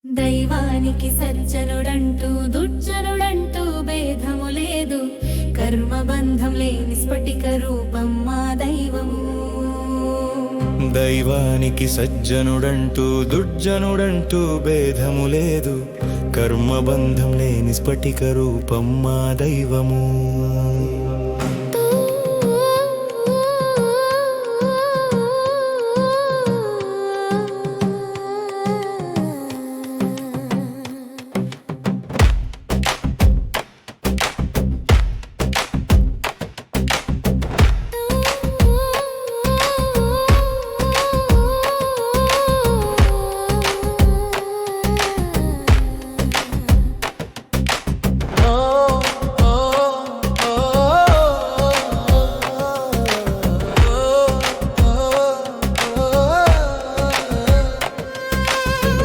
దైవానికి సజ్జనుడంటూ దుర్జనుడంటూ భేదము లేదు. కర్మబంధం లేని స్ఫటిక రూపం మా దైవము. దైవానికి సజ్జనుడంటూ దుర్జనుడంటూ భేదము లేదు. కర్మబంధం లేని స్ఫటిక రూపం మా దైవము.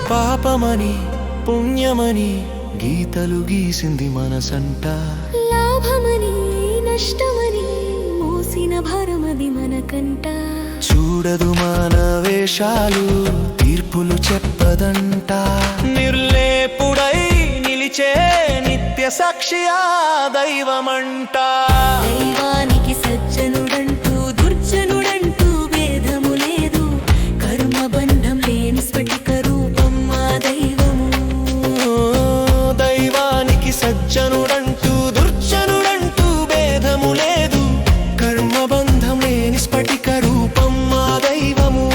పాపమని పుణ్యమని గీతలు గీసింది మనసంట. లాభమని నష్టమని మోసిన భారమది మనకంట. చూడదు మన వేషాలు తీర్పులు చెప్పదంట. నిర్లేపుడై నిలిచే నిత్య సాక్షియా దైవమంట. దైవానికి సజ్జనుడంటూ దుర్జనుడంటూ భేదము లేదు. కర్మబంధం లేని స్ఫటిక రూపం మా దైవము. దైవానికి సజ్జనుడంటూ దుర్జనుడంటూ భేదము లేదు. కర్మబంధం లేని స్ఫటిక రూపం మా దైవము.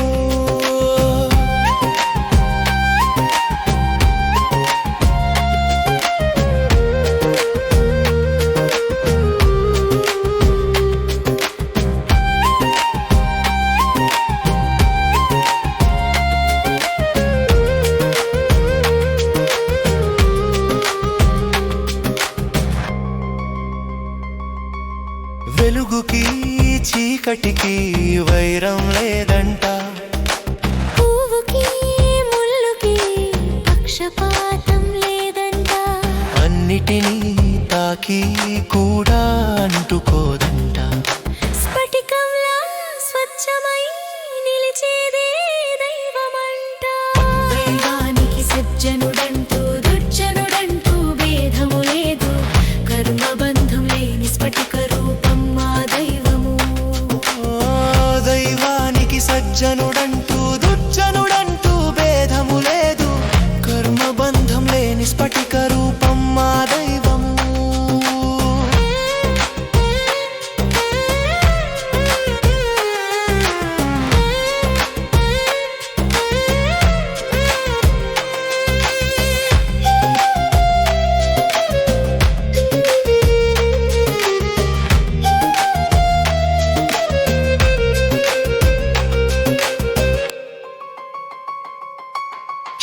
వెలుగుకి చీకటికి వైరం లేదంట. పువ్వుకి ముళ్ళుకి పక్షపాతం లేదంట. అన్నిటినీ తాకి కూడా అంటుకోదంట. స్ఫటికంలా స్వచ్ఛమై నిలిచేదే దైవమంట. దైవానికి సజ్జనుడంటూ దుర్జనుడంటూ భేదము లేదు. కర్మబంధం లేని స్ఫటిక రూపం మా దైవము. దైవానికి సజ్జనుడంటూ దుర్జనుడంటూ భేదము లేదు. కర్మబంధం లేని స్ఫటిక రూపం మా దైవము.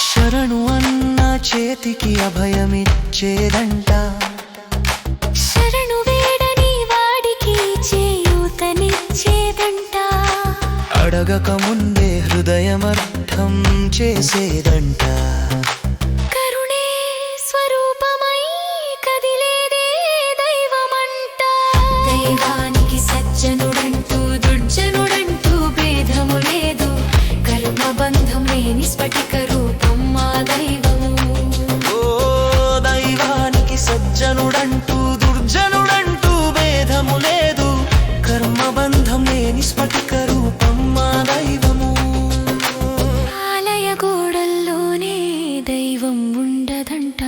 శరణు అన్న చేతికి అభయమిచ్చేదంట. శరణు వేడని వాడికి చేయూతనిచ్చేదంట. అడగక ముందే హృదయమర్థం చేసేదంట. కరుణే స్వరూపమై కదిలేదే దైవమంట. దైవానికి సజ్జనుడంటూ దుర్జనుడంటూ భేదము లేదు. కర్మబంధం లేని స్ఫటిక రూపం మా దైవము. ఓ దైవానికి సజ్జనుడంటూ దుర్జనుడంటూ భేదము లేదు. కర్మబంధం లేని స్ఫటిక రూపం మా దైవము. ఆలయ గోడల్లోనే దైవం ఉండదంట.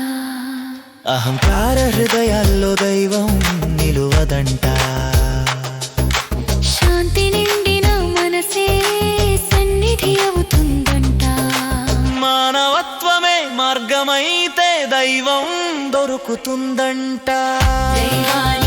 అహంకార హృదయాల్లో దైవం నిలువదంట. శాంతి నిండిన మనసే సన్నిధి అవుతుందంట. మానవత్వమే మార్గమైతే దైవం దొరుకుతుందంట. దైవానికి